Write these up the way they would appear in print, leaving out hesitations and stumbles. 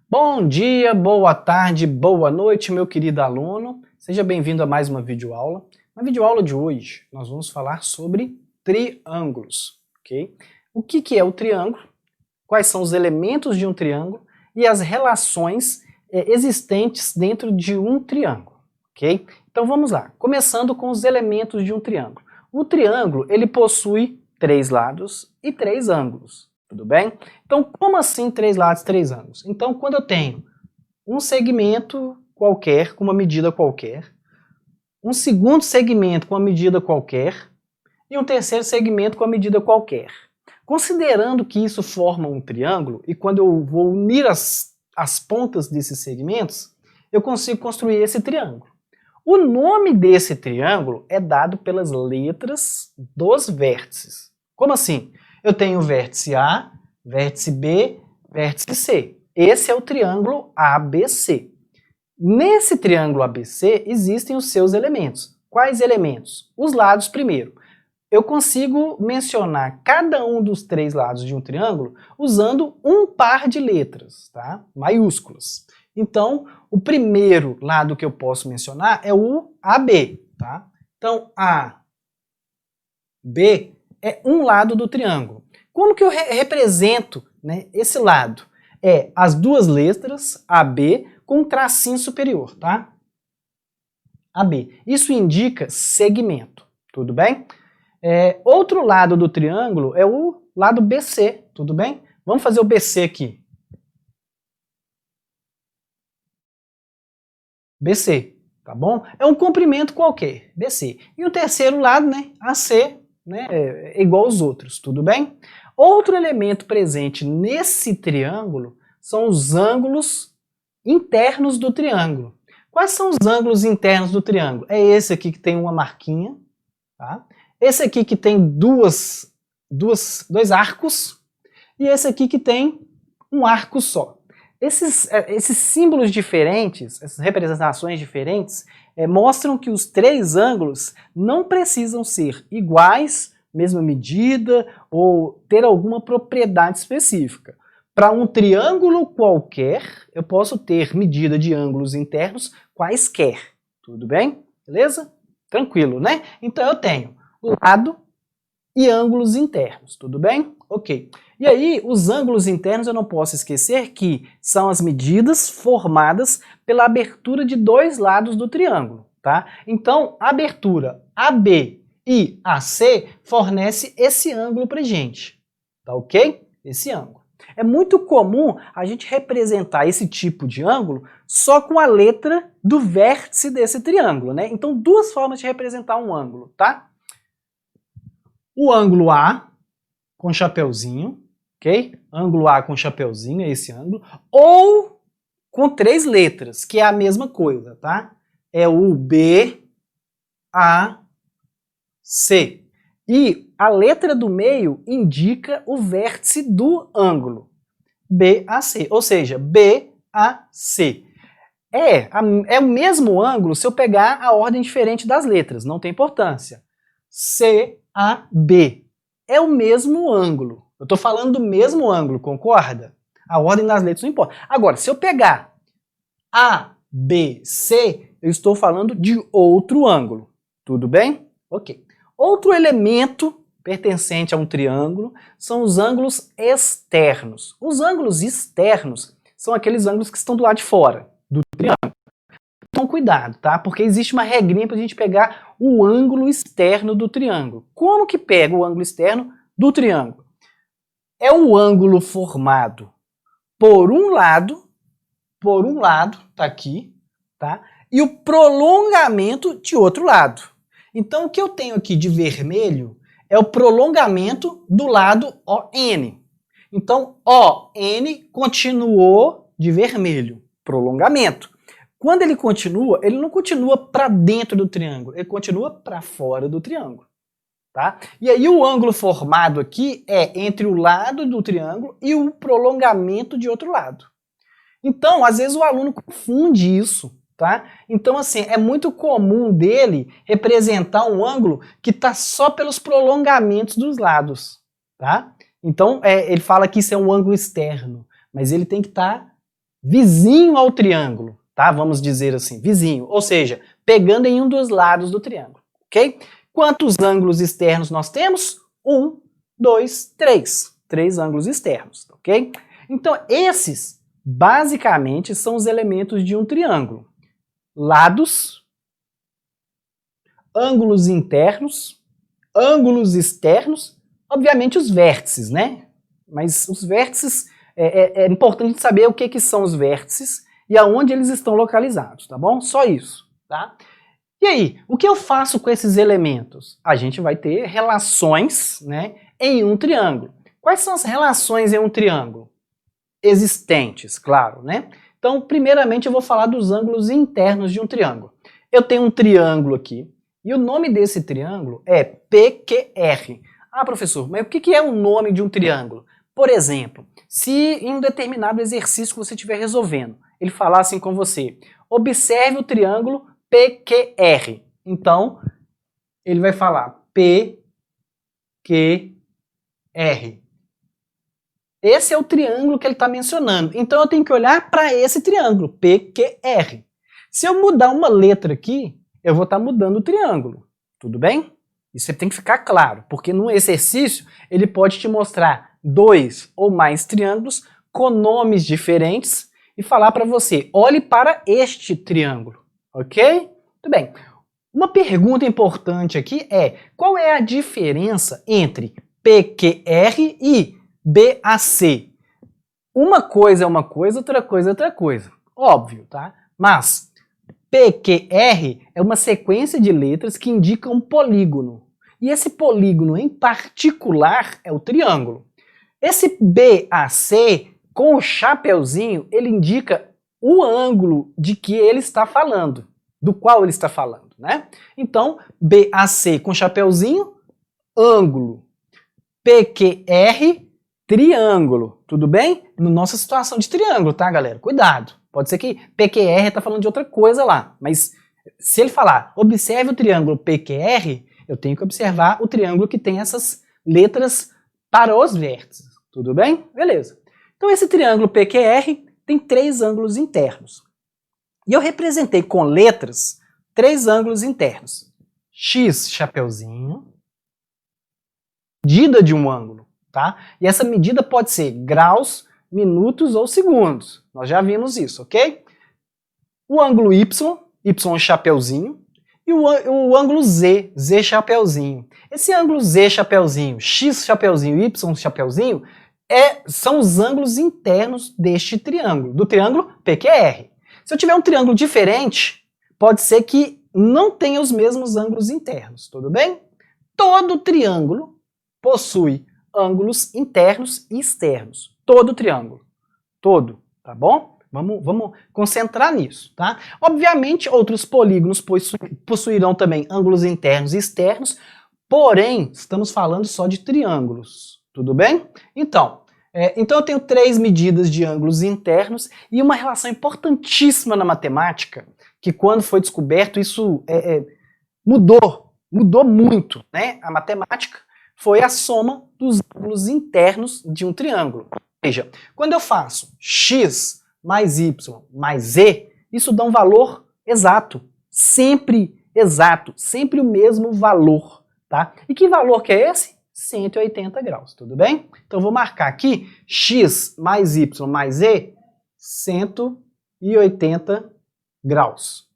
Bom dia, boa tarde, boa noite, meu querido aluno. Seja bem-vindo a mais uma videoaula. Na videoaula de hoje, nós vamos falar sobre triângulos, ok? O que é o triângulo, quais são os elementos de um triângulo e as relações existentes dentro de um triângulo, ok? Então vamos lá, começando com os elementos de um triângulo. O triângulo, ele possui 3 lados e 3 ângulos. Tudo bem? Então, como assim 3 lados, 3 ângulos? Então, quando eu tenho um segmento qualquer, com uma medida qualquer, um segundo segmento com uma medida qualquer, e um terceiro segmento com uma medida qualquer. Considerando que isso forma um triângulo, e quando eu vou unir as pontas desses segmentos, eu consigo construir esse triângulo. O nome desse triângulo é dado pelas letras dos vértices. Como assim? Eu tenho o vértice A, vértice B, vértice C. Esse é o triângulo ABC. Nesse triângulo ABC existem os seus elementos. Quais elementos? Os lados primeiro. Eu consigo mencionar cada um dos 3 lados de um triângulo usando um par de letras, tá? Maiúsculas. Então, o primeiro lado que eu posso mencionar é o AB, tá? Então, AB é um lado do triângulo. Como que eu represento, né, esse lado? É as duas letras AB com um tracinho superior, tá? AB. Isso indica segmento, tudo bem? Outro lado do triângulo é o lado BC, tudo bem? Vamos fazer o BC aqui. BC, tá bom? É um comprimento qualquer, BC. E o terceiro lado, né, AC, né, é igual aos outros, tudo bem? Outro elemento presente nesse triângulo são os ângulos internos do triângulo. Quais são os ângulos internos do triângulo? É esse aqui que tem uma marquinha, tá? Esse aqui que tem dois arcos, e esse aqui que tem um arco só. Esses símbolos diferentes, essas representações diferentes, mostram que os 3 ângulos não precisam ser iguais, mesma medida, ou ter alguma propriedade específica. Para um triângulo qualquer, eu posso ter medida de ângulos internos quaisquer. Tudo bem? Beleza? Tranquilo, né? Então eu tenho lado e ângulos internos, tudo bem? Ok. E aí, os ângulos internos eu não posso esquecer que são as medidas formadas pela abertura de 2 lados do triângulo, tá? Então, a abertura AB e AC fornece esse ângulo pra gente, tá ok? Esse ângulo. É muito comum a gente representar esse tipo de ângulo só com a letra do vértice desse triângulo, né? Então, 2 formas de representar um ângulo, tá? O ângulo A com chapeuzinho, ok? Ângulo A com chapeuzinho, é esse ângulo. Ou com 3 letras, que é a mesma coisa, tá? É o B, A, C. E a letra do meio indica o vértice do ângulo. BAC, ou seja, BAC. É o mesmo ângulo se eu pegar a ordem diferente das letras, não tem importância. CAB. É o mesmo ângulo. Eu estou falando do mesmo ângulo, concorda? A ordem das letras não importa. Agora, se eu pegar ABC, eu estou falando de outro ângulo. Tudo bem? Ok. Outro elemento pertencente a um triângulo são os ângulos externos. Os ângulos externos são aqueles ângulos que estão do lado de fora do triângulo. Então cuidado, tá? Porque existe uma regrinha para a gente pegar o ângulo externo do triângulo. Como que pega o ângulo externo do triângulo? É o ângulo formado por um lado, tá aqui, tá? E o prolongamento de outro lado. Então o que eu tenho aqui de vermelho é o prolongamento do lado ON. Então ON continuou de vermelho, prolongamento. Quando ele continua, ele não continua para dentro do triângulo, ele continua para fora do triângulo, tá? E aí o ângulo formado aqui é entre o lado do triângulo e o prolongamento de outro lado. Então, às vezes o aluno confunde isso, tá? Então, assim, é muito comum dele representar um ângulo que está só pelos prolongamentos dos lados, tá? Então, ele fala que isso é um ângulo externo, mas ele tem que estar vizinho ao triângulo, tá? Vamos dizer assim, vizinho, ou seja, pegando em um dos lados do triângulo, ok? Quantos ângulos externos nós temos? 1, 2, 3. 3 ângulos externos, ok? Então, esses, basicamente, são os elementos de um triângulo. Lados, ângulos internos, ângulos externos, obviamente os vértices, né? Mas os vértices, é importante saber o que são os vértices e aonde eles estão localizados, tá bom? Só isso, tá? E aí, o que eu faço com esses elementos? A gente vai ter relações, né, em um triângulo. Quais são as relações em um triângulo? Existentes, claro, né? Então, primeiramente eu vou falar dos ângulos internos de um triângulo. Eu tenho um triângulo aqui, e o nome desse triângulo é PQR. Ah, professor, mas o que é o nome de um triângulo? Por exemplo, se em um determinado exercício que você estiver resolvendo, ele falar assim com você, observe o triângulo PQR. Então, ele vai falar PQR. Esse é o triângulo que ele está mencionando. Então, eu tenho que olhar para esse triângulo, PQR. Se eu mudar uma letra aqui, eu vou estar mudando o triângulo. Tudo bem? Isso tem que ficar claro, porque no exercício ele pode te mostrar 2 ou mais triângulos com nomes diferentes e falar para você, olhe para este triângulo, ok? Muito bem. Uma pergunta importante aqui é, qual é a diferença entre PQR e BAC? Uma coisa é uma coisa, outra coisa é outra coisa. Óbvio, tá? Mas PQR é uma sequência de letras que indicam um polígono. E esse polígono em particular é o triângulo. Esse BAC, com o chapeuzinho, ele indica o ângulo de que ele está falando, do qual ele está falando, né? Então, BAC com chapeuzinho, ângulo. PQR, triângulo. Tudo bem? Na nossa situação de triângulo, tá, galera? Cuidado. Pode ser que PQR está falando de outra coisa lá, mas se ele falar, observe o triângulo PQR, eu tenho que observar o triângulo que tem essas letras para os vértices. Tudo bem? Beleza. Então esse triângulo PQR tem 3 ângulos internos. E eu representei com letras 3 ângulos internos. X, chapeuzinho, medida de um ângulo, tá? E essa medida pode ser graus, minutos ou segundos. Nós já vimos isso, ok? O ângulo Y, Y chapeuzinho, e o ângulo Z, Z chapeuzinho. Esse ângulo Z chapeuzinho, X chapeuzinho e Y chapeuzinho são os ângulos internos deste triângulo, do triângulo PQR. Se eu tiver um triângulo diferente, pode ser que não tenha os mesmos ângulos internos, tudo bem? Todo triângulo possui ângulos internos e externos. Todo triângulo. Todo, tá bom? Vamos concentrar nisso, tá? Obviamente, outros polígonos possuirão também ângulos internos e externos, porém, estamos falando só de triângulos, tudo bem? Então eu tenho 3 medidas de ângulos internos e uma relação importantíssima na matemática, que quando foi descoberto, isso mudou muito, né? A matemática foi a soma dos ângulos internos de um triângulo. Veja, quando eu faço x mais y mais z, isso dá um valor exato, sempre o mesmo valor, tá? E que valor que é esse? 180 graus, tudo bem? Então eu vou marcar aqui x mais y mais z, 180 graus.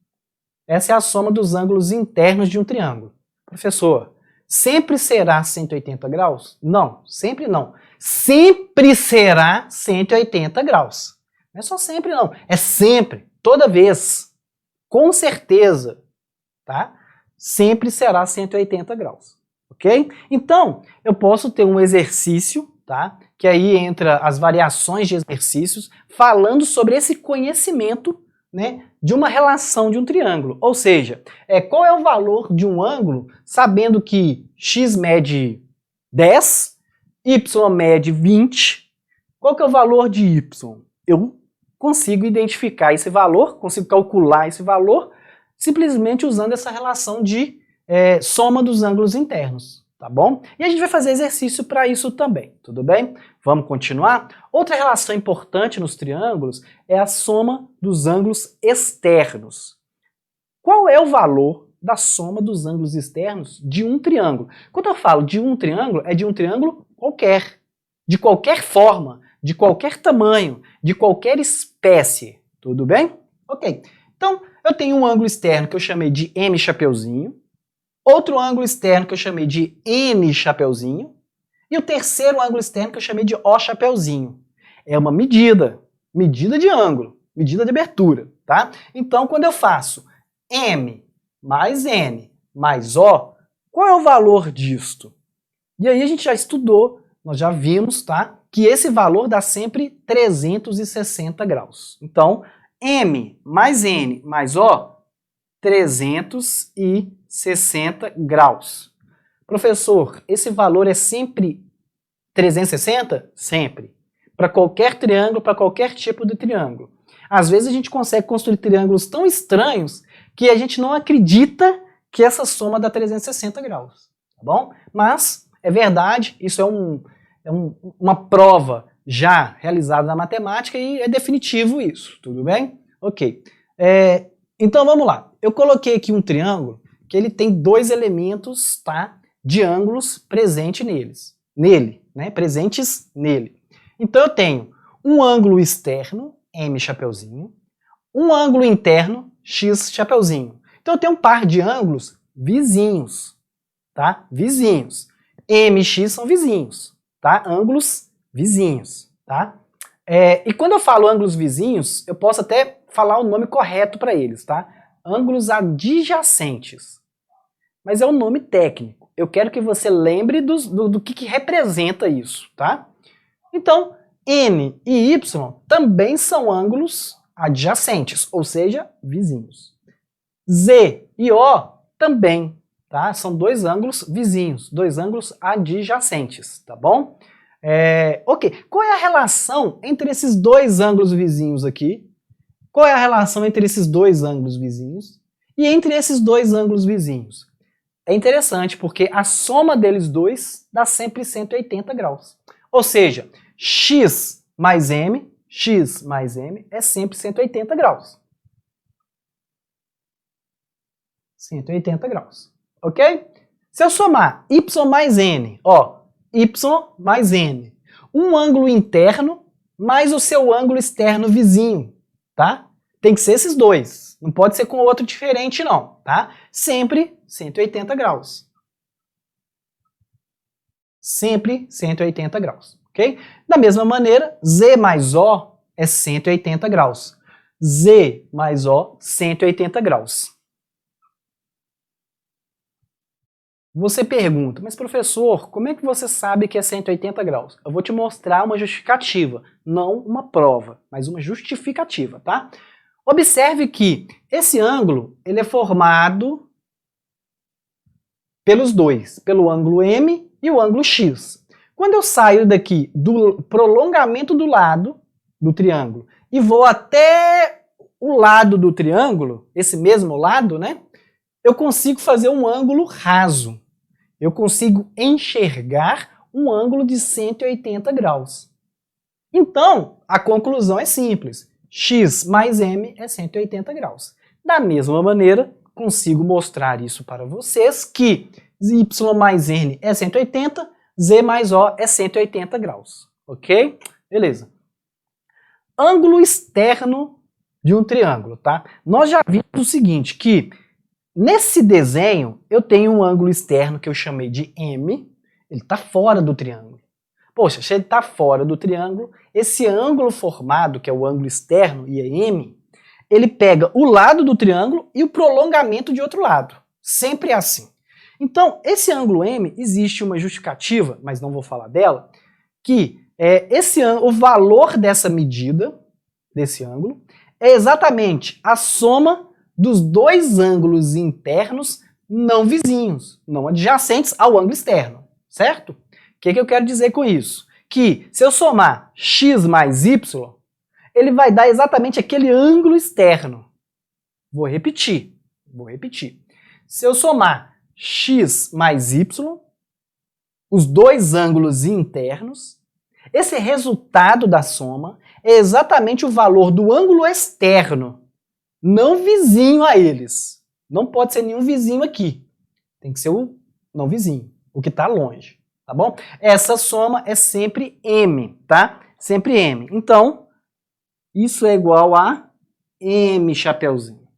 Essa é a soma dos ângulos internos de um triângulo. Professor, sempre será 180 graus? Não, sempre não. Sempre será 180 graus. Não é só sempre não, é sempre, toda vez, com certeza, tá? Sempre será 180 graus, ok? Então, eu posso ter um exercício, tá? Que aí entra as variações de exercícios, falando sobre esse conhecimento, né, de uma relação de um triângulo. Ou seja, qual é o valor de um ângulo, sabendo que x mede 10, y mede 20, qual que é o valor de y? Eu consigo identificar esse valor, consigo calcular esse valor, simplesmente usando essa relação de soma dos ângulos internos. tá bom? E a gente vai fazer exercício para isso também, tudo bem? Vamos continuar? Outra relação importante nos triângulos é a soma dos ângulos externos. Qual é o valor da soma dos ângulos externos de um triângulo? Quando eu falo de um triângulo, é de um triângulo qualquer, de qualquer forma, de qualquer tamanho, de qualquer espécie, tudo bem? Ok, então eu tenho um ângulo externo que eu chamei de M chapeuzinho, outro ângulo externo que eu chamei de N chapeuzinho, e o terceiro ângulo externo que eu chamei de O chapeuzinho. É uma medida de ângulo, medida de abertura, tá? Então quando eu faço M mais N mais O, qual é o valor disto? E aí a gente já estudou, nós já vimos, tá? Que esse valor dá sempre 360 graus. Então, M mais N mais O, 360 graus. Professor, esse valor é sempre 360? Sempre. Para qualquer triângulo, para qualquer tipo de triângulo. Às vezes a gente consegue construir triângulos tão estranhos que a gente não acredita que essa soma dá 360 graus, tá bom? Mas é verdade, isso é uma prova já realizada na matemática e é definitivo isso, tudo bem? Ok. Então vamos lá. Eu coloquei aqui um triângulo que ele tem dois elementos, tá, de ângulos presentes presentes nele. Então eu tenho um ângulo externo, M chapeuzinho, um ângulo interno, X chapeuzinho. Então eu tenho um par de ângulos vizinhos, tá? Vizinhos. M e X são vizinhos, tá? Ângulos vizinhos, tá? E quando eu falo ângulos vizinhos, eu posso até falar o nome correto para eles, tá? Ângulos adjacentes. Mas é um nome técnico. Eu quero que você lembre do que representa isso, tá? Então, N e Y também são ângulos adjacentes, ou seja, vizinhos. Z e O também, tá? São dois ângulos vizinhos, dois ângulos adjacentes, tá bom? Ok, qual é a relação entre esses dois ângulos vizinhos aqui? Qual é a relação entre esses dois ângulos vizinhos? E entre esses dois ângulos vizinhos? É interessante porque a soma deles dois dá sempre 180 graus. Ou seja, X mais M é sempre 180 graus. 180 graus, ok? Se eu somar Y mais N, ó, Y mais N, um ângulo interno mais o seu ângulo externo vizinho, tá? Tem que ser esses dois, não pode ser com outro diferente não, tá? Sempre 180 graus. Sempre 180 graus, ok? Da mesma maneira, Z mais O é 180 graus. Z mais O, 180 graus. Você pergunta, mas professor, como é que você sabe que é 180 graus? Eu vou te mostrar uma justificativa, não uma prova, mas uma justificativa, tá? Observe que esse ângulo, ele é formado pelos dois, pelo ângulo M e o ângulo X. Quando eu saio daqui do prolongamento do lado do triângulo e vou até o lado do triângulo, esse mesmo lado, né? Eu consigo fazer um ângulo raso. Eu consigo enxergar um ângulo de 180 graus. Então, a conclusão é simples. X mais M é 180 graus. Da mesma maneira, consigo mostrar isso para vocês que Y mais N é 180, Z mais O é 180 graus. Ok? Beleza. Ângulo externo de um triângulo, tá? Nós já vimos o seguinte, que nesse desenho eu tenho um ângulo externo que eu chamei de M, ele está fora do triângulo. Poxa, se ele está fora do triângulo, esse ângulo formado, que é o ângulo externo, e é M, ele pega o lado do triângulo e o prolongamento de outro lado. Sempre é assim. Então, esse ângulo M, existe uma justificativa, mas não vou falar dela, que o valor dessa medida, desse ângulo, é exatamente a soma dos dois ângulos internos não vizinhos, não adjacentes ao ângulo externo, certo? O que eu quero dizer com isso? Que se eu somar X mais Y, ele vai dar exatamente aquele ângulo externo. Vou repetir. Se eu somar X mais Y, os dois ângulos internos. Esse resultado da soma é exatamente o valor do ângulo externo, não vizinho a eles. Não pode ser nenhum vizinho aqui. Tem que ser o não vizinho, o que está longe, tá bom? Essa soma é sempre M, tá? Sempre M. Então, isso é igual a M chapeuzinho,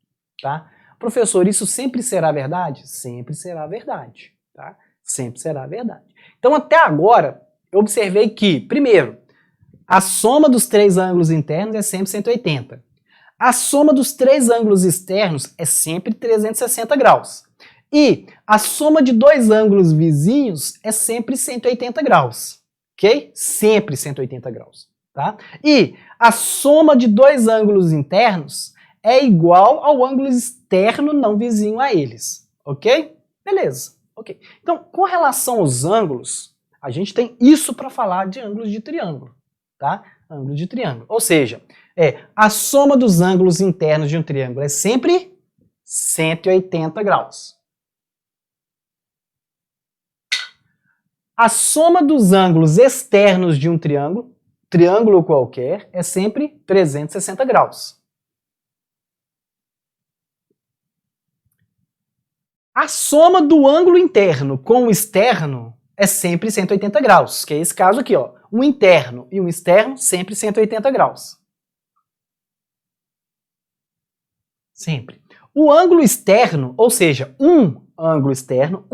tá? Professor, isso sempre será verdade? Sempre será verdade, tá? Sempre será verdade. Então, até agora, eu observei que, primeiro, a soma dos três ângulos internos é sempre 180. A soma dos três ângulos externos é sempre 360 graus. E a soma de dois ângulos vizinhos é sempre 180 graus, ok? Sempre 180 graus, tá? E a soma de dois ângulos internos é igual ao ângulo externo não vizinho a eles, ok? Beleza, ok. Então, com relação aos ângulos, a gente tem isso para falar de ângulos de triângulo, tá? Ângulo de triângulo. Ou seja, a soma dos ângulos internos de um triângulo é sempre 180 graus. A soma dos ângulos externos de um triângulo qualquer, é sempre 360 graus. A soma do ângulo interno com o externo é sempre 180 graus, que é esse caso aqui, ó. Um interno e um externo, sempre 180 graus. Sempre. O ângulo externo, ou seja, um ângulo externo,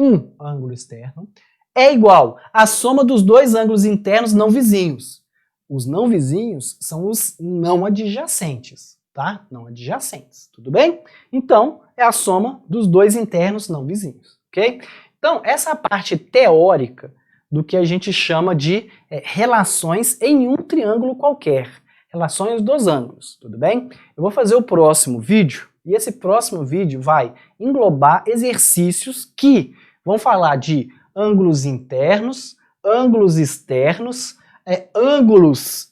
é igual à soma dos dois ângulos internos não vizinhos. Os não vizinhos são os não adjacentes, tá? Não adjacentes, tudo bem? Então, é a soma dos dois internos não vizinhos, ok? Então, essa é a parte teórica do que a gente chama de relações em um triângulo qualquer. Relações dos ângulos, tudo bem? Eu vou fazer o próximo vídeo, e esse próximo vídeo vai englobar exercícios que vão falar de ângulos internos, ângulos externos, ângulos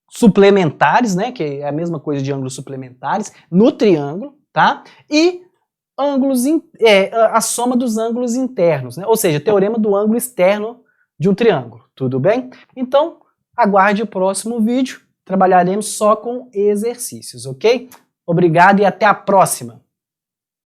suplementares, né, que é a mesma coisa de ângulos suplementares, no triângulo, tá? E ângulos, a soma dos ângulos internos, né? Ou seja, teorema do ângulo externo de um triângulo, tudo bem? Então, aguarde o próximo vídeo, trabalharemos só com exercícios, ok? Obrigado e até a próxima!